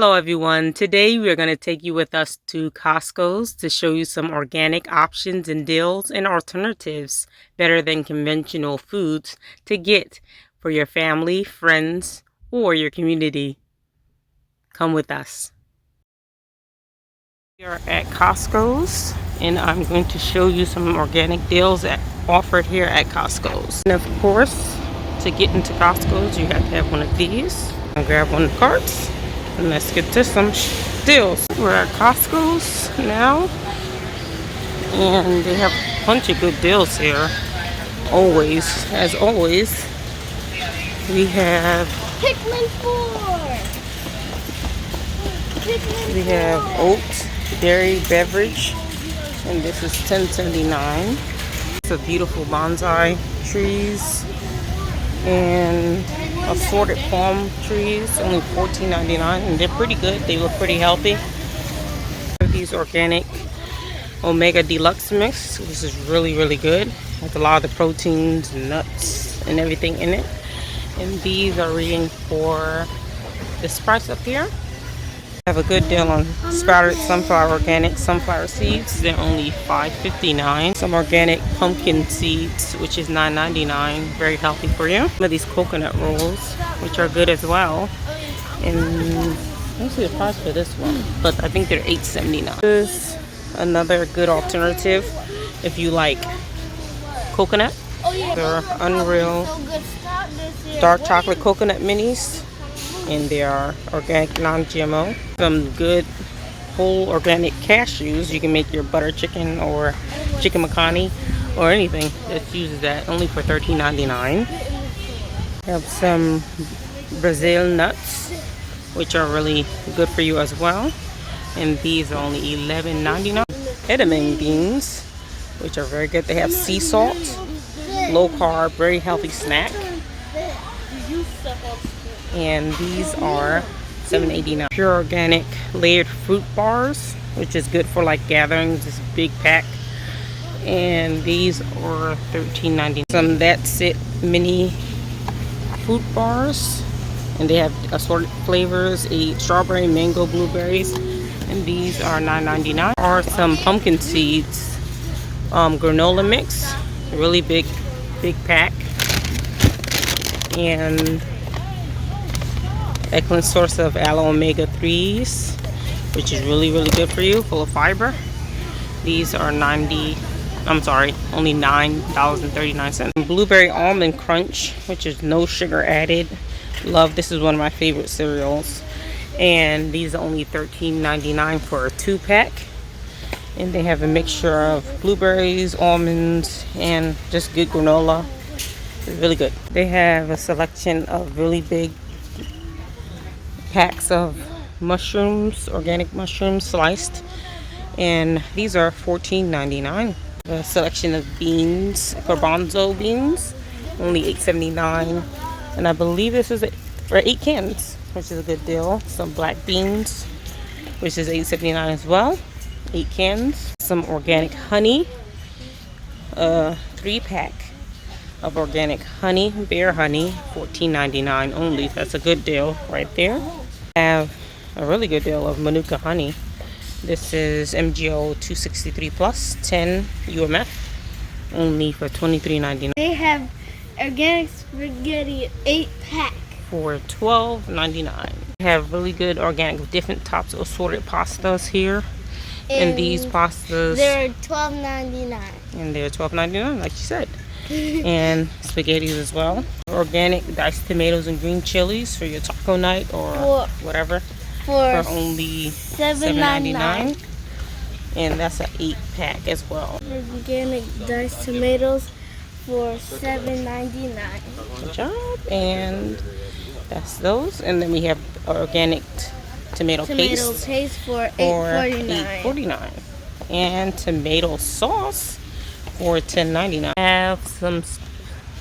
Hello everyone. Today we are going to take you with us to Costco's to show you some organic options and deals and alternatives better than conventional foods to get for your family, friends, or your community. Come with us. We are at Costco's and I'm going to show you some organic deals offered here at Costco's. And of course, to get into Costco's you have to have one of these. I'll grab one of the carts. And let's get to some deals. We're at Costco's now, and they have a bunch of good deals here. As always, we have oat dairy beverage, and this is $10.79. It's a beautiful bonsai trees and assorted palm trees, only $14.99, and they're pretty good. They look pretty healthy. These organic omega deluxe mix, which is really good with a lot of the proteins and nuts and everything in it. And these are reading for this price up here. I have a good deal on sprouted sunflower organic sunflower seeds. They're only $5.59. Some organic pumpkin seeds, which is $9.99. Very healthy for you. Some of these coconut rolls, which are good as well. And let's see the price for this one, but I think they're $8.79. This is another good alternative if you like coconut. They're Unreal dark chocolate coconut minis, and they are organic, non-GMO. Some good whole organic cashews. You can make your butter chicken or chicken makhani or anything that uses that, only for $13.99. Have some Brazil nuts, which are really good for you as well, and these are only $11.99. Edamame beans, which are very good. They have sea salt, low carb, very healthy snack, and these are $7.89. Pure organic layered fruit bars, which is good for like gatherings. This big pack, and these are $13.99. Some That's It mini fruit bars, and they have assorted flavors: strawberry, mango, blueberries, and these are $9.99. Or some pumpkin seeds granola mix, really big pack, and excellent source of aloe omega 3s, which is really good for you, full of fiber. These are only $9.39. Blueberry almond crunch, which is no sugar added. Love, this is one of my favorite cereals, and these are only $13.99 for a 2-pack. And they have a mixture of blueberries, almonds, and just good granola. It's really good. They have a selection of really big packs of mushrooms, organic mushrooms sliced, and these are $14.99. A selection of beans, garbanzo beans, only $8.79, and I believe this is for 8 cans, which is a good deal. Some black beans, which is $8.79 as well, 8 cans. Some organic honey, 3-pack of organic honey, bear honey, $14.99 only. That's a good deal right there. I have a really good deal of Manuka honey. This is MGO 263 plus 10 UMF, only for $23.99. They have organic spaghetti 8-pack for $12.99. They have really good organic different types of assorted pastas here. And these pastas, they're $12.99. And they're $12.99, like you said. And spaghettis as well. Organic diced tomatoes and green chilies for your taco night or whatever, for only $7.99. And that's an 8-pack as well. Organic diced tomatoes for $7.99. Good job. And that's those. And then we have organic tomato paste for $8.49. And tomato sauce for $10.99. I have some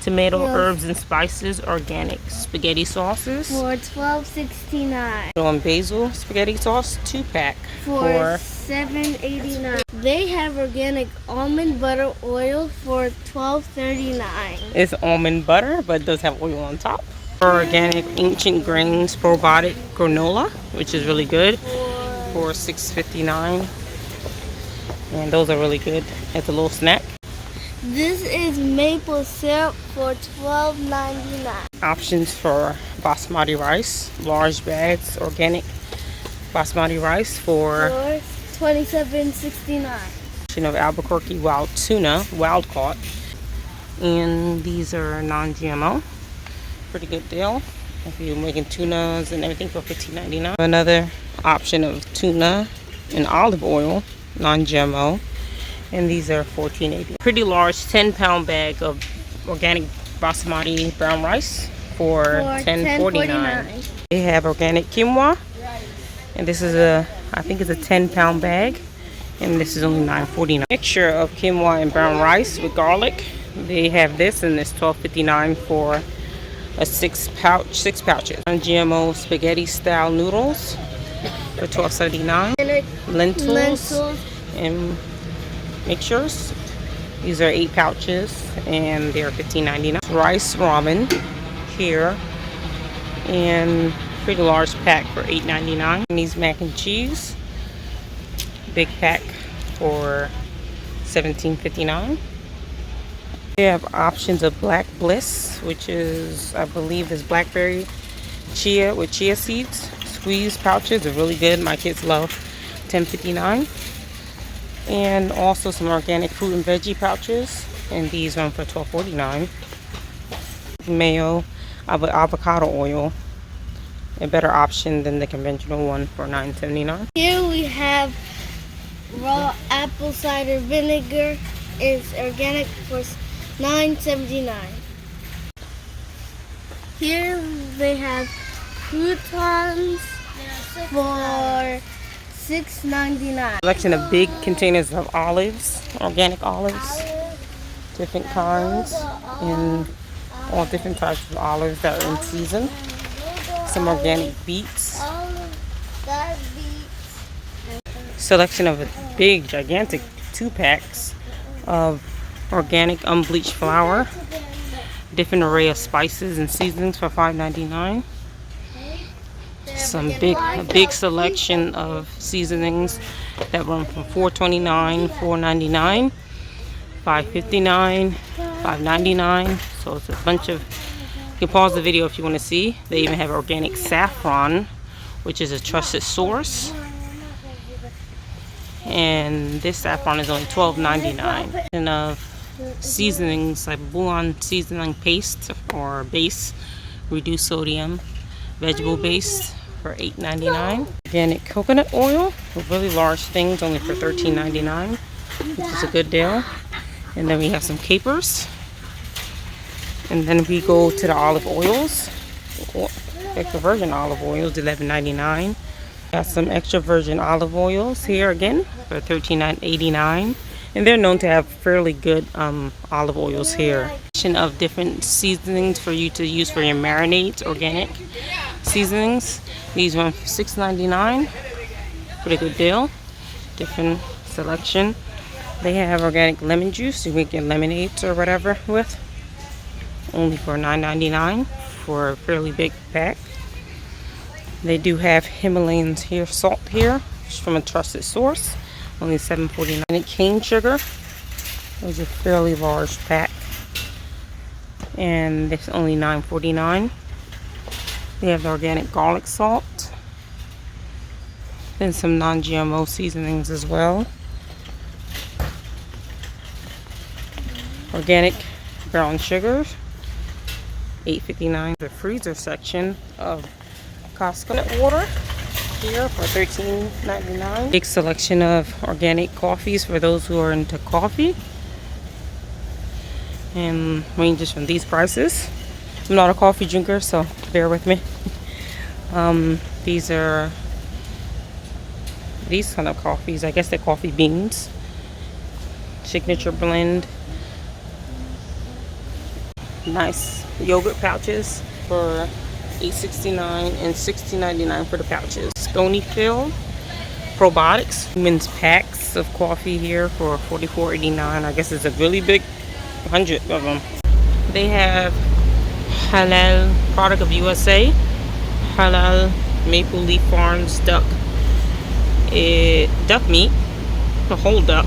tomato herbs and spices organic spaghetti sauces for $12.69. On basil spaghetti sauce 2-pack for $7.89. They have organic almond butter oil for $12.39. It's almond butter, but it does have oil on top. Organic ancient grains probiotic granola, which is really good, for $6.59. And those are really good as a little snack. This is maple syrup for $12.99. Options for basmati rice, large bags, organic basmati rice for $27.69. of Albuquerque wild tuna, wild caught. And these are non-GMO. Pretty good deal if you're making tunas and everything for $15.99. Another option of tuna and olive oil, non-GMO, and these are $14.80. Pretty large 10-pound bag of organic basmati brown rice for $10.49. They have organic quinoa, and this is I think it's a 10-pound bag, and this is only $9.49. Mixture of quinoa and brown rice with garlic. They have this, and it's $12.59 for a six pouches. GMO spaghetti style noodles for $12.79. Lentils and mixtures. These are 8 pouches and they're $15.99. Rice ramen here, and pretty large pack for $8.99. And these mac and cheese, big pack for $17.59. We have options of Black Bliss, which is, I believe, is blackberry chia with chia seeds. Squeeze pouches are really good. My kids love. $10.59. And also some organic fruit and veggie pouches, and these run for $12.49. Mayo, avocado oil, a better option than the conventional one for $9.79. Here we have raw apple cider vinegar. It's organic for $9.79. Here they have croutons for $6.99. Selection of big containers of olives, organic olives, different kinds, and all different types of olives that are in season. Some organic beets. Selection of a big, gigantic 2-packs of organic unbleached flour. Different array of spices and seasonings for $5.99. Some big selection of seasonings that run from $4.29, $4.99, $5.59, $5.99. So it's a bunch of. You can pause the video if you want to see. They even have organic saffron, which is a trusted source. And this saffron is only $12.99. And of seasonings like bouillon seasoning paste or base, reduced sodium, vegetable base for $8.99. Organic coconut oil, really large things, only for $13.99, which is a good deal. And then we have some capers. And then we go to the olive oils, extra virgin olive oils, $11.99. Got some extra virgin olive oils here again for $13.89. And they're known to have fairly good olive oils here. Of different seasonings for you to use for your marinades, organic seasonings. These run for $6.99. Pretty good deal. Different selection. They have organic lemon juice you make your lemonades or whatever with. Only for $9.99 for a fairly big pack. They do have Himalayan salt here, which is from a trusted source. Only $7.49. And cane sugar. Those are fairly large pack. And it's only $9.49. They have the organic garlic salt. Then some non-GMO seasonings as well. Organic brown sugar, $8.59. The freezer section of Costco water here for $13.99. Big selection of organic coffees for those who are into coffee, and ranges from these prices. I'm not a coffee drinker, so bear with me. These are these kind of coffees. I guess they're coffee beans. Signature blend. Nice yogurt pouches for $8.69 and $16.99 for the pouches. Stony Fill probiotics. Women's packs of coffee here for $44.89. I guess it's a really big 100 of them. They have halal product of USA. Halal Maple Leaf Farms duck. Duck meat, the whole duck,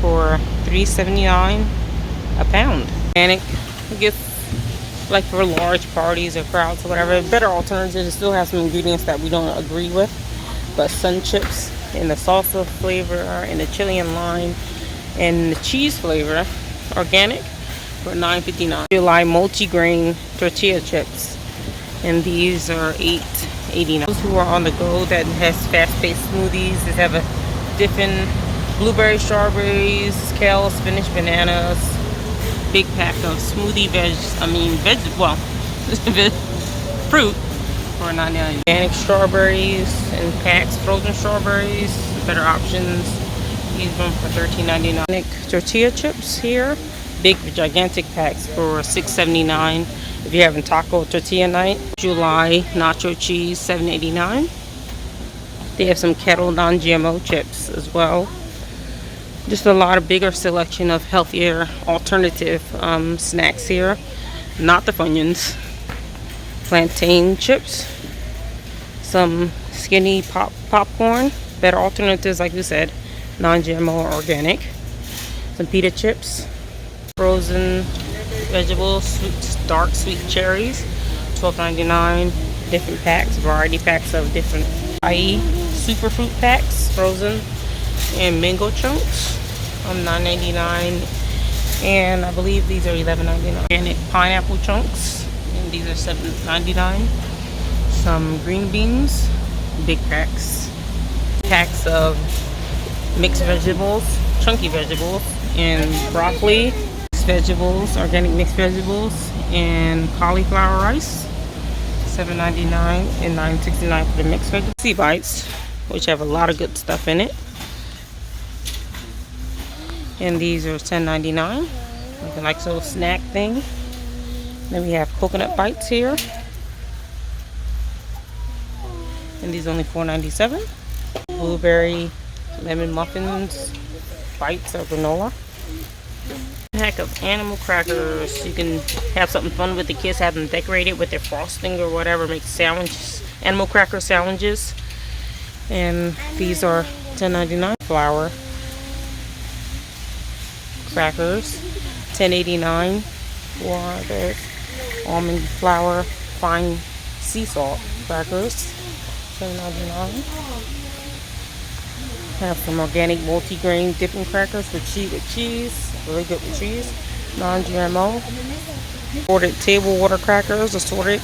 for $3.79 a pound. Organic, I guess, like for large parties or crowds or whatever. Better alternative. It still has some ingredients that we don't agree with, but sun chips in the salsa flavor and the chili and lime and the cheese flavor, organic, for $9.59. July multi-grain tortilla chips, and these are $8.89. Those who are on the go that has fast-paced smoothies, they have a different blueberry, strawberries, kale, spinach, bananas. Big pack of smoothie fruit for $9.99. Organic strawberries and packs, frozen strawberries, better options. These ones for $13.99. Organic tortilla chips here, big gigantic packs for $6.79. If you're having taco tortilla night. July nacho cheese, $7.89. They have some kettle non-GMO chips as well. Just a lot of bigger selection of healthier alternative snacks here. Not the Funyuns. Plantain chips. Some skinny popcorn. Better alternatives, like we said, non-GMO or organic. Some pita chips. Frozen vegetables, dark sweet cherries, $12.99. Different packs, variety packs of different super fruit packs, frozen, and mango chunks, $9.99. And I believe these are $11.99. Organic pineapple chunks, and these are $7.99. Some green beans, big packs. Packs of mixed vegetables, chunky vegetables, and broccoli. Vegetables, organic mixed vegetables, and cauliflower rice, $7.99 and $9.69 for the mixed vegetables. Sea bites, which have a lot of good stuff in it, and these are $10.99. like a nice little snack thing. Then we have coconut bites here, and these are only $4.97. Blueberry lemon muffins, bites of granola. Pack of animal crackers. You can have something fun with the kids, have them decorated with their frosting or whatever, make sandwiches, animal cracker sandwiches. And these are $10.99. Flour crackers, $10.89 for the almond flour fine sea salt crackers, $7.99. Have some organic multi-grain dipping crackers with cheese, really good with cheese, non-GMO. Assorted table water crackers, assorted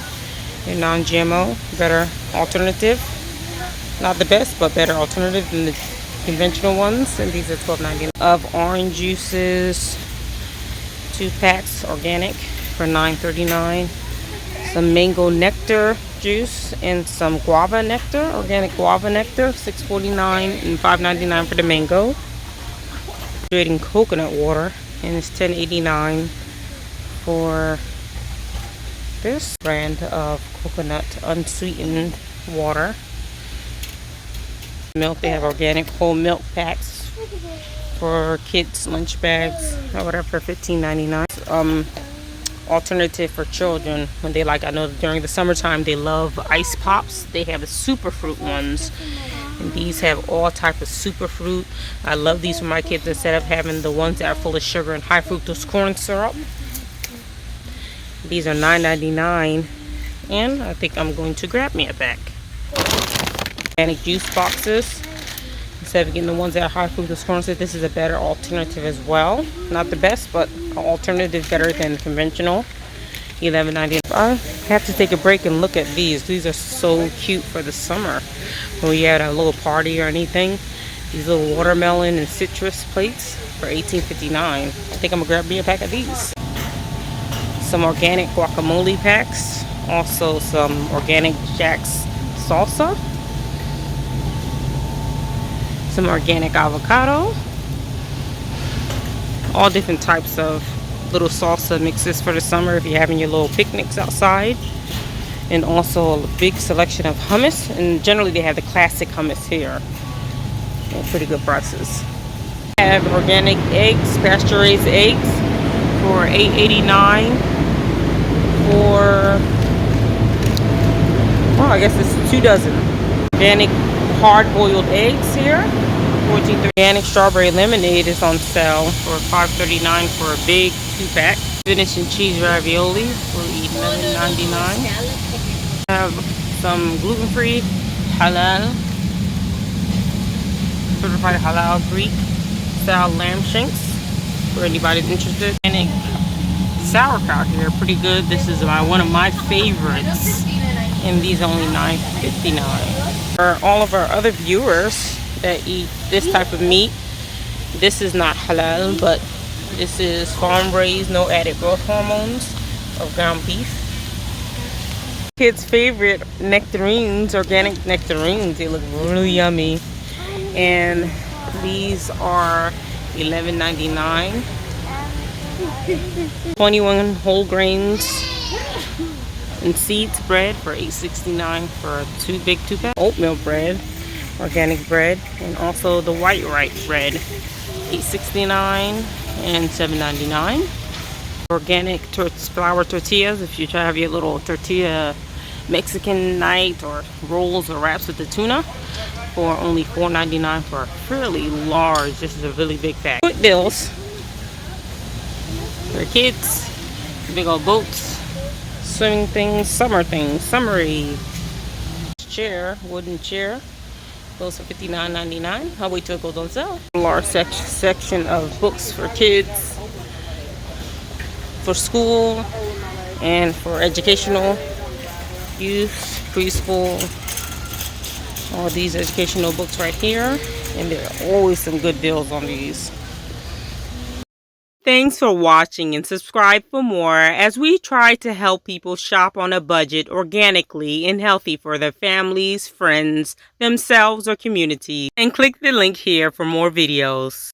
and non-GMO, better alternative. Not the best, but better alternative than the conventional ones. And these are $12.99. Of orange juices, 2 packs, organic, for $9.39. Some mango nectar juice and some guava nectar, organic guava nectar, $6.49 and $5.99 for the mango. Hydrating coconut water, and it's $10.89 for this brand of coconut unsweetened water. Milk, they have organic whole milk packs for kids lunch bags or whatever for $15.99. Alternative for children when they like, I know during the summertime they love ice pops. They have the super fruit ones, and these have all type of super fruit. I love these for my kids instead of having the ones that are full of sugar and high fructose corn syrup. These are $9.99, and I think I'm going to grab me a pack. Organic juice boxes. Instead of getting the ones that are high fructose corn syrup, this is a better alternative as well. Not the best, but an alternative better than conventional. $11.99. I have to take a break and look at these. These are so cute for the summer. When you're at a little party or anything. These little watermelon and citrus plates for $18.59. I think I'm gonna grab me a pack of these. Some organic guacamole packs. Also some organic Jack's salsa. Some organic avocado. All different types of little salsa mixes for the summer if you're having your little picnics outside. And also a big selection of hummus, and generally they have the classic hummus here at pretty good prices. I have organic eggs, pasture raised eggs for $8.89. for, well, I guess it's 2 dozen. Organic hard-boiled eggs here, 14. Organic strawberry lemonade is on sale for $5.39 for a big 2-pack. Spinach and cheese ravioli for $11.99. Have some gluten-free halal, certified halal Greek style lamb shanks for anybody interested. And sauerkraut here, pretty good. This is one of my favorites, and these are only $9.59. For all of our other viewers that eat this type of meat, this is not halal, but this is farm raised, no added growth hormones of ground beef. Kids' favorite nectarines, organic nectarines. They look really yummy, and these are $11.99. 21 whole grains and seeds bread for $8.69 for a big 2-pack. Oatmeal bread, organic bread, and also the white rice bread, $8.69 and $7.99. Organic flour tortillas, if you try to have your little tortilla Mexican night or rolls or wraps with the tuna, for only $4.99 for a fairly large. This is a really big pack. Quick deals for kids, big old boats, swimming things, summery chair, wooden chair, those for $59.99. I'll wait till it goes on sale. Large section of books for kids, for school, and for educational use, preschool. All these educational books right here, and there are always some good deals on these. Thanks for watching, and subscribe for more as we try to help people shop on a budget organically and healthy for their families, friends, themselves, or community. And click the link here for more videos.